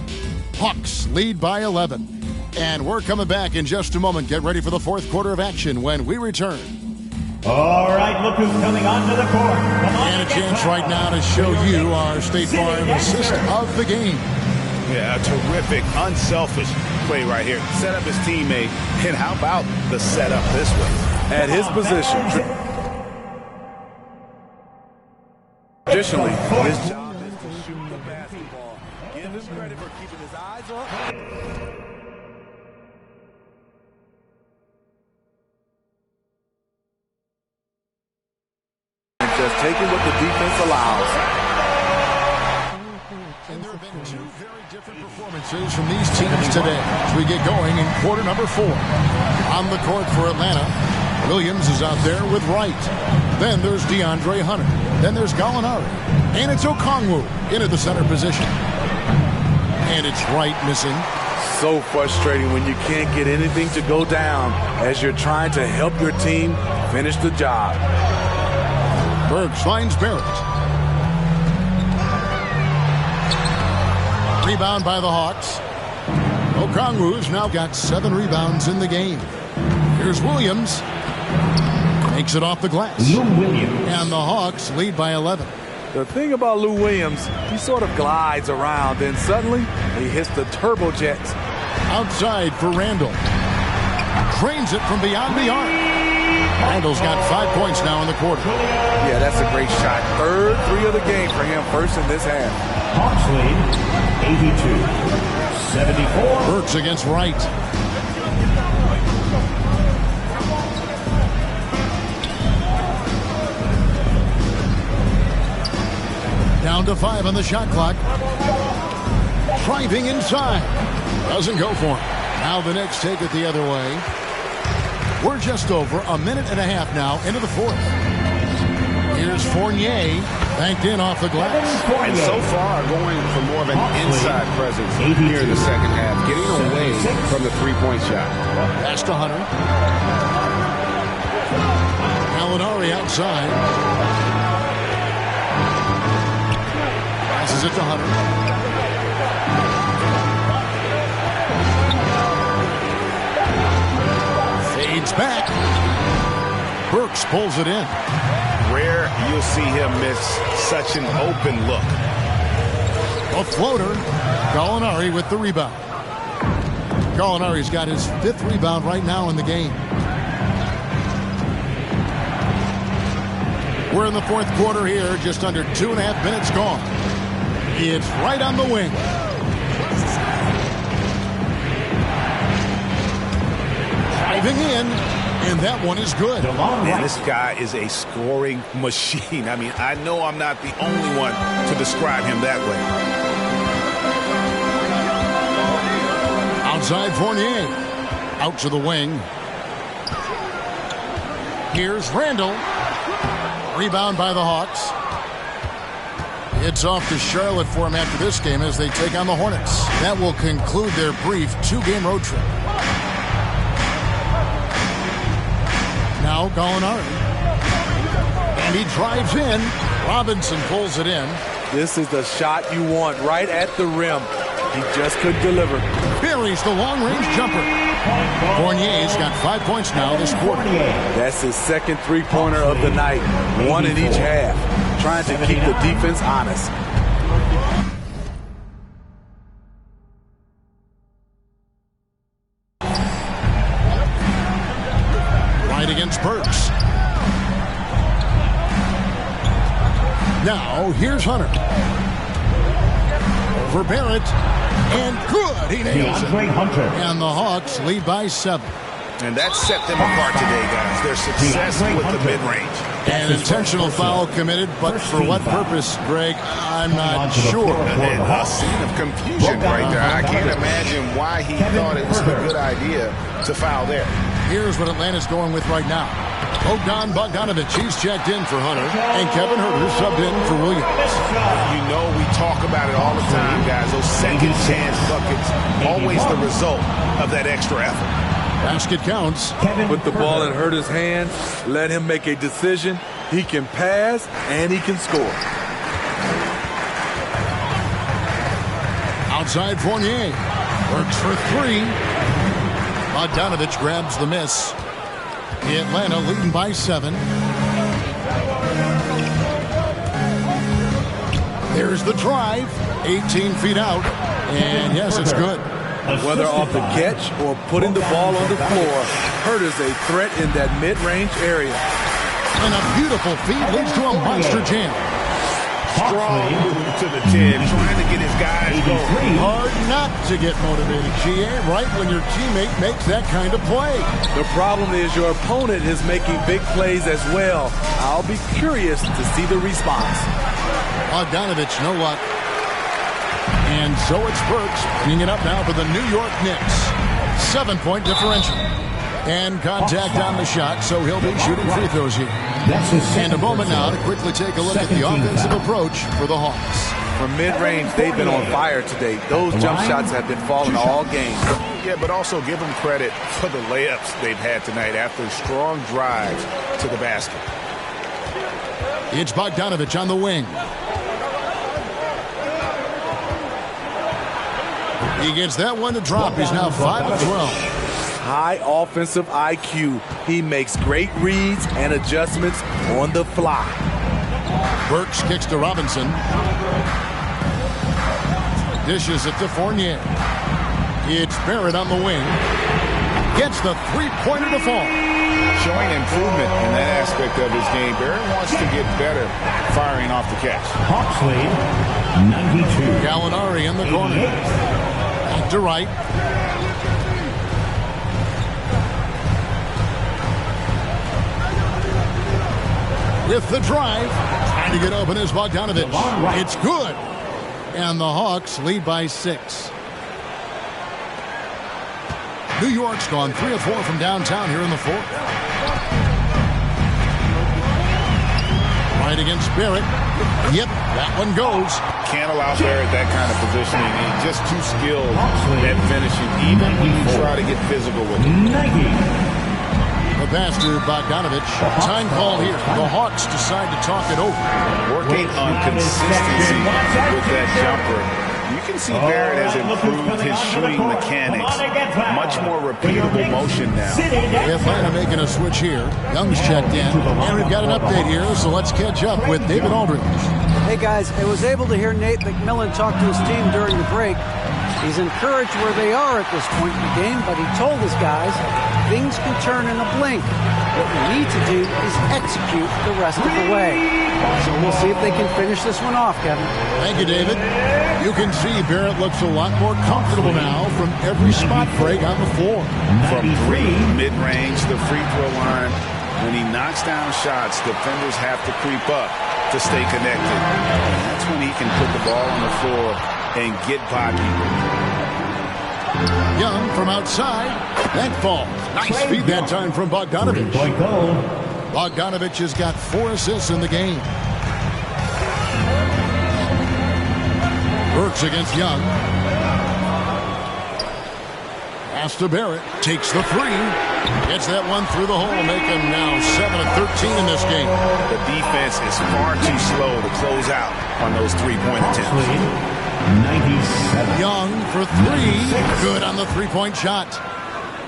Hawks lead by 11. And we're coming back in just a moment. Get ready for the 4th quarter of action when we return. All right, look who's coming onto the court. And a chance right now to show you our State Farm assist of the game. Yeah, a terrific, unselfish play right here. Set up his teammate, and how about the setup this way? At his position, traditionally, his job is to shoot the basketball. Give him credit for keeping his eyes up. And just taking what the defense allows. And there have been 2 very different performances from these teams today as we get going in quarter number 4. On the court for Atlanta, Williams is out there with Wright. Then there's DeAndre Hunter. Then there's Gallinari. And it's Okongwu into the center position. And it's Wright missing. So frustrating when you can't get anything to go down as you're trying to help your team finish the job. Burks finds Barrett. Rebound by the Hawks. Okongwu's now got 7 rebounds in the game. Here's Williams. Makes it off the glass. Lou Williams. And the Hawks lead by 11. The thing about Lou Williams, he sort of glides around, then suddenly he hits the turbojets. Outside for Randall. Trains it from beyond the arc. Randall's got 5 points now in the quarter. Yeah, that's a great shot. Third 3 of the game for him, first in this half. Hawks lead 82-74. Burks against Wright. Down to 5 on the shot clock. Driving inside. Doesn't go for him. Now the Knicks take it the other way. We're just over a minute and a half now into the fourth. Here's Fournier, banked in off the glass. And so far, going for more of an inside presence here in the second half, getting away from the three-point shot. Pass to Hunter. Gallinari outside. Passes it to Hunter. Fades back. Burks pulls it in. Rare you'll see him miss such an open look. A floater. Gallinari with the rebound. Gallinari's got his 5th rebound right now in the game. We're in the fourth quarter here, just under 2.5 minutes gone. It's right on the wing. Driving in, and that one is good. Man, this guy is a scoring machine. I mean, I know I'm not the only one to describe him that way. Outside Fournier. Out to the wing. Here's Randall. Rebound by the Hawks. It's off to Charlotte for him after this game as they take on the Hornets. That will conclude their brief 2-game road trip. Now Gallinari. And he drives in. Robinson pulls it in. This is the shot you want right at the rim. He just couldn't deliver. Buries the long-range jumper. Fournier's got 5 points now this quarter. That's his second three-pointer of the night. 1 in each half. Trying to keep the defense honest. Right against Burks. Now, here's Hunter. For Barrett. And good. He nails it. And the Hawks lead by 7. And that set them apart today, guys. Their success with the mid-range. An intentional foul committed, but for what purpose, Greg, I'm not sure. A scene of confusion right there. I can't imagine why he thought it was a good idea to foul there. Here's what Atlanta's going with right now. Bogdanovich, he's checked in for Hunter, and Kevin Huerter subbed in for Williams. You know we talk about it all the time, guys. Those second chance buckets, always the result of that extra effort. Basket counts. Put the ball in Huerter's hands. Let him make a decision. He can pass, and he can score. Outside Fournier. Works for 3. Bogdanovich grabs the miss. Atlanta leading by 7. There's the drive. 18 feet out. And yes, it's good. Whether off the catch or putting the ball on the floor, Huerter's a threat in that mid-range area. And a beautiful feed leads to a monster jam. Strong move to the 10, trying to get his guys going. Hard not to get motivated, GA, right when your teammate makes that kind of play. The problem is your opponent is making big plays as well. I'll be curious to see the response. Bogdanovich, no luck. And so it's Burks bringing it up now for the New York Knicks. 7-point differential. And contact on the shot, so he'll be shooting free throws here. And a moment now to quickly take a look at the offensive approach for the Hawks. From mid-range, they've been on fire today. Those jump shots have been falling all game. Yeah, but also give them credit for the layups they've had tonight after strong drives to the basket. It's Bogdanovich on the wing. He gets that one to drop. He's now 5 of 12. High offensive IQ. He makes great reads and adjustments on the fly. Burks kicks to Robinson. Dishes it to Fournier. It's Barrett on the wing. Gets the three-pointer to fall. Showing improvement in that aspect of his game. Barrett wants to get better firing off the catch. Hawks lead 92. Gallinari in the corner. Back to right. With the drive. Trying to get open is Bogdanovich. It's good. And the Hawks lead by 6. New York's gone 3 of 4 from downtown here in the fourth. Right against Barrett. Yep, that one goes. Can't allow Barrett that kind of positioning. He's just too skilled at finishing, even when you try to get physical with him. The pass to Bogdanovich. Time call here. The Hawks decide to talk it over. Working on consistency with that jumper. You can see Barrett has improved his shooting mechanics. Much more repeatable motion now. Atlanta making a switch here. Young's checked in. And we've got an update here, so let's catch up with David Aldridge. Hey guys, I was able to hear Nate McMillan talk to his team during the break. He's encouraged where they are at this point in the game, but he told his guys things can turn in a blink. What we need to do is execute the rest of the way. So we'll see if they can finish this one off, Kevin. Thank you, David. You can see Barrett looks a lot more comfortable now from every spot break on the floor. From 3, mid-range, the free throw line. When he knocks down shots, defenders have to creep up to stay connected. And that's when he can put the ball on the floor and get by people. Young from outside. That falls. Nice feed that time from Bogdanovich. Bogdanovich has got 4 assists in the game. Burks against Young. Pass to Barrett. Takes the 3. Gets that one through the hole, making now 7 of 13 in this game. The defense is far too slow to close out on those three-point attempts. 97. Young for 3. Good on the three-point shot.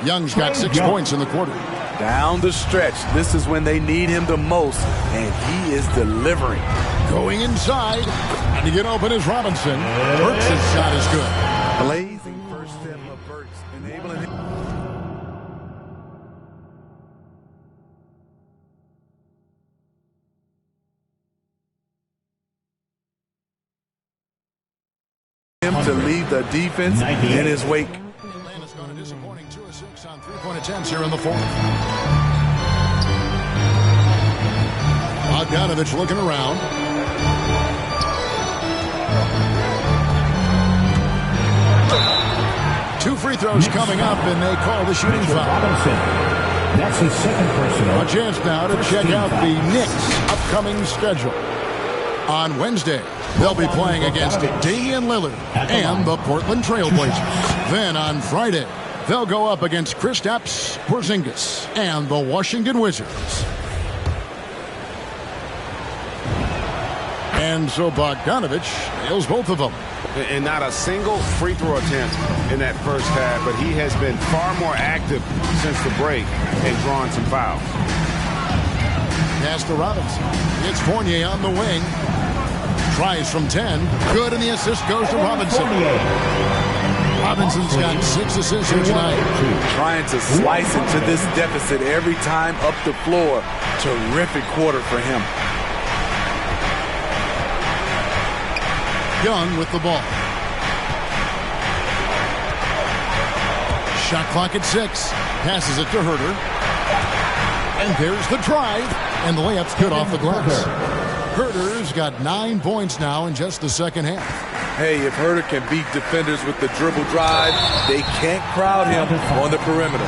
Young's got 6 points in the quarter. Down the stretch, this is when they need him the most, and he is delivering. Going inside, and to get open is Robinson. Burks' shot is good. Blazing first step of Burks, enabling him. To leave the defense in his wake. Atlanta's got a disappointing 2 of 6 on three-point attempts here in the fourth. Bogdanovich looking around. Two free throws coming up, and they call the shooting foul. That's his second personal. A chance now to check out the Knicks' upcoming schedule. On Wednesday, they'll be playing against Damian Lillard and the Portland Trailblazers. Then on Friday, they'll go up against Kristaps Porzingis and the Washington Wizards. And so Bogdanovich nails both of them. And not a single free throw attempt in that first half, but he has been far more active since the break and drawn some fouls. Pass to Robinson. It's Fournier on the wing. Tries from 10. Good, and the assist goes to Robinson. Robinson's got 6 assists here tonight. Trying to slice into this deficit every time up the floor. Terrific quarter for him. Young with the ball. Shot clock at 6. Passes it to Herter. And there's the drive. And the layup's good off the glass. Herter's got 9 points now in just the second half. Hey, if Herter can beat defenders with the dribble drive, they can't crowd him on the perimeter.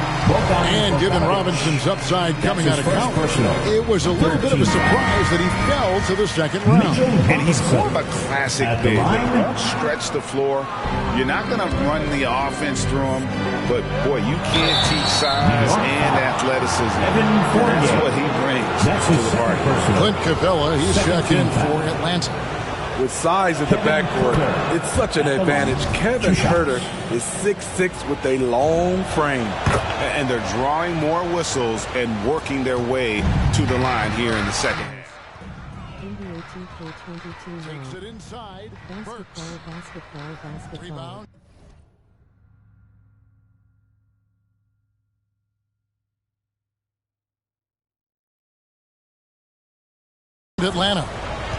And given Robinson's upside coming out of college, it was a little bit of a surprise that he fell to the second round. And he's more of a classic big. They won't stretch the floor. You're not going to run the offense through him, but boy, you can't teach size and athleticism. That's what he brings to the party. Clint Capella, he's checked in for Atlanta. with size at the backcourt. It's such an advantage. Kevin Huerter is 6'6" with a long frame. And they're drawing more whistles and working their way to the line here in the second. NBA2K22 Takes it inside. Basketball. Rebound. Atlanta.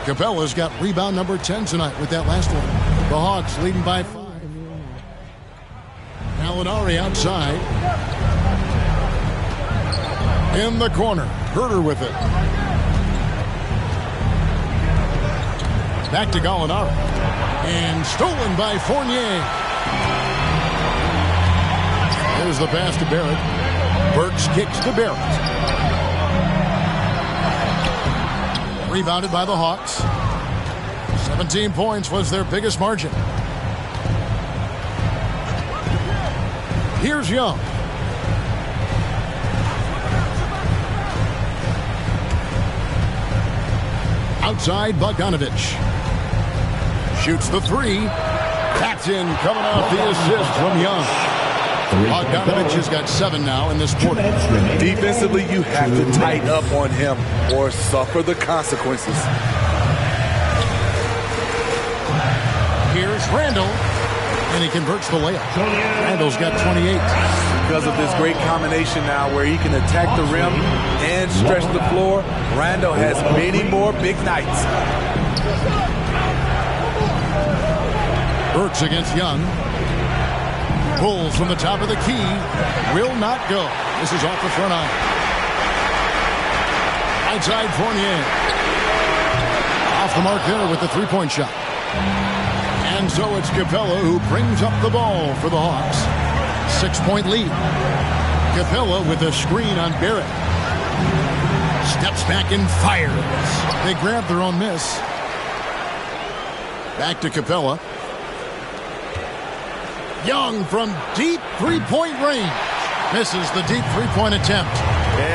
Capella's got rebound number 10 tonight with that last one. The Hawks leading by 5. Gallinari outside. In the corner. Huerter with it. Back to Gallinari. And stolen by Fournier. There's the pass to Barrett. Burks kicks to Barrett. Rebounded by the Hawks. 17 points was their biggest margin. Here's Young. Outside, Bogdanovich. Shoots the three. That's in, coming off the assist from Young. Bogdanovich has got 7 now in this quarter. Defensively, you have to tighten up on him or suffer the consequences. Here's Randall, and he converts the layup. Randall's got 28. Because of this great combination now where he can attack the rim and stretch the floor, Randall has many more big nights. Burks against Young. Pulls from the top of the key. Will not go. This is off the front iron. Outside Fournier. Off the mark there with the three-point shot. And so it's Capella who brings up the ball for the Hawks. 6-point lead. Capella with a screen on Barrett. Steps back and fires. They grab their own miss. Back to Capella. Young from deep three-point range. Misses the deep three-point attempt.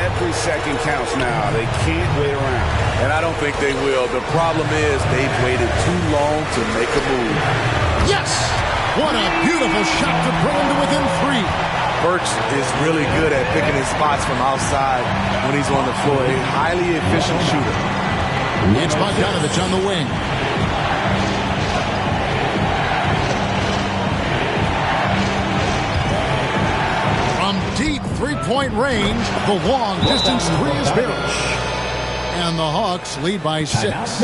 Every second counts now. They can't wait around. And I don't think they will. The problem is they've waited too long to make a move. Yes! What a beautiful shot to bring him to within 3. Burks is really good at picking his spots from outside when he's on the floor. A highly efficient shooter. It's Bogdanovich on the wing. From deep three-point range, the long distance three is Barrett. And the Hawks lead by 6.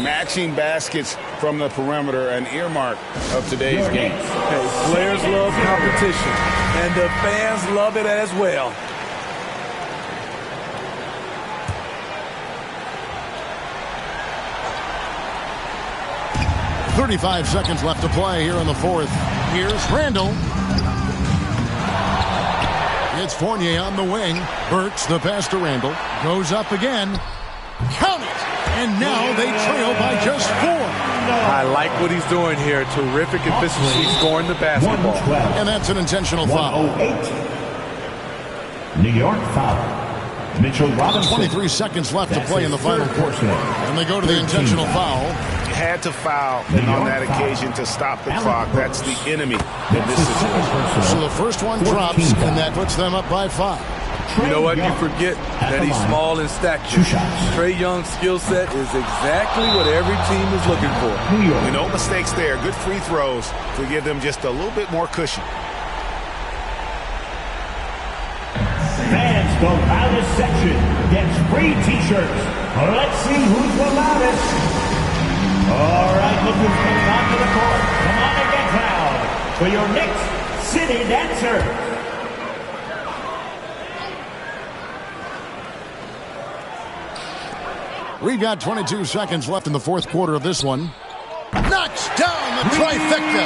Matching baskets from the perimeter, an earmark of today's game. Hey, players love competition, and the fans love it as well. .35 seconds left to play here in the fourth. Here's Randall. It's Fournier on the wing. Burks, the pass to Randall. Goes up again. Count it! And now they trail by just 4. I like what he's doing here. Terrific efficiency scoring the basketball. And that's an intentional foul. 108. New York foul. Mitchell Robinson. 23 seconds left to play in the final quarter. And they go to the intentional foul. Had to foul on that occasion to stop the clock. That's the enemy in this situation. So the first one drops, and that puts them up by 5. You know what? You forget that he's small in stature. Trae Young's skill set is exactly what every team is looking for. No mistakes there. Good free throws to give them just a little bit more cushion. Fans go loudest section gets free T-shirts. Let's see who's the loudest. All right, look who's coming onto the court. Come on and get loud for your Knicks City Dancers. We've got 22 seconds left in the fourth quarter of this one. Knocks down the trifecta.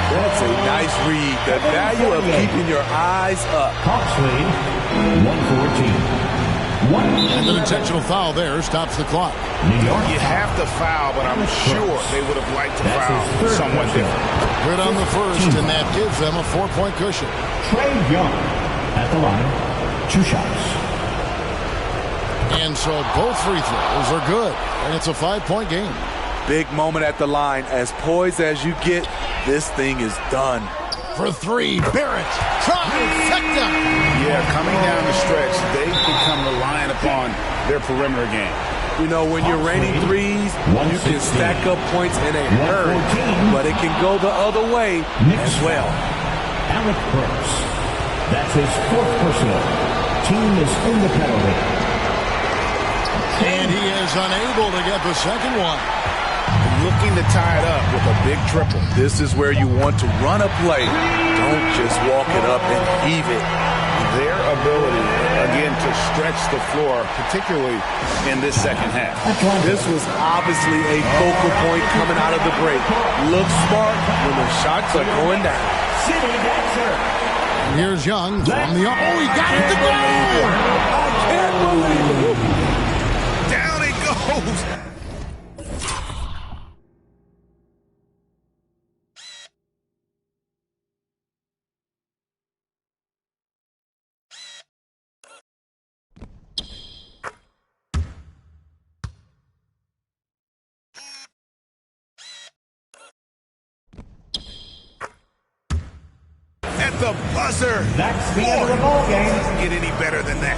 That's a nice read. The value of keeping your eyes up. Hawks lead 114. And an intentional foul there stops the clock. New York. You have to foul, but I'm sure they would have liked to foul somewhat different. Good on the first, and that gives them a 4-point cushion. Trae Young at the line. 2 shots. And so both free throws are good, and it's a 5-point game. Big moment at the line. As poised as you get, this thing is done. For 3, Barrett. Trifecta. Yeah, coming down the stretch, they've become reliant upon their perimeter game. You know, when you're raining threes, you can stack up points in a hurry, but it can go the other way as well. Alec Burks. That's his 4th personal. Team is in the penalty. And he is unable to get the second one. Looking to tie it up with a big triple. This is where you want to run a play. Don't just walk it up and heave it. Their ability, again, to stretch the floor, particularly in this second half. This was obviously a focal point coming out of the break. Look smart when the shots are going down. City dancer. Here's Young from the... Oh, he got it to go! I can't believe it. Down it goes. At the buzzer. That's the end of the ball game. Doesn't get any better than that.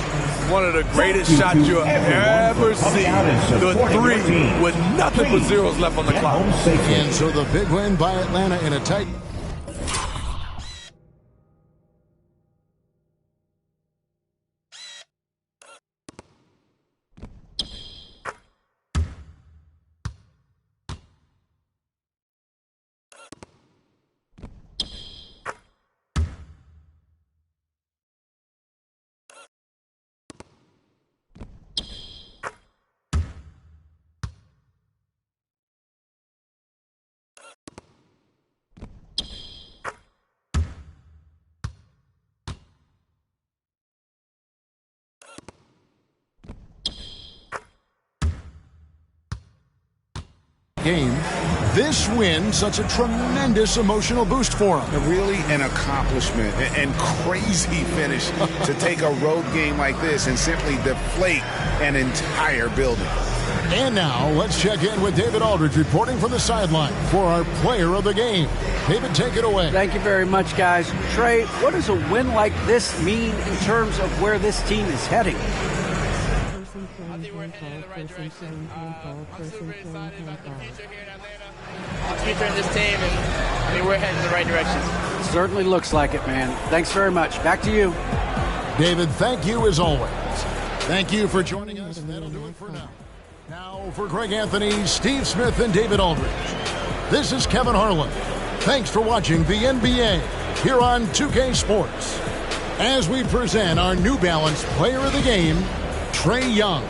One of the greatest shots you'll ever see. The 3 with nothing but zeros left on the clock. And so the big win by Atlanta in a tight... game. This win, such a tremendous emotional boost for him. Really an accomplishment and crazy finish to take a road game like this and simply deflate an entire building. And now, let's check in with David Aldridge reporting from the sideline for our player of the game. David, take it away. Thank you very much, guys. Trey, what does a win like this mean in terms of where this team is heading? I think we're heading in the right direction. I'm super excited about the future here in Atlanta. The future in this team, and we're heading in the right direction. Certainly looks like it, man. Thanks very much. Back to you. David, thank you as always. Thank you for joining us. That'll do it for now. Now for Greg Anthony, Steve Smith, and David Aldridge. This is Kevin Harlan. Thanks for watching the NBA here on 2K Sports. As we present our New Balance Player of the Game, Trae Young.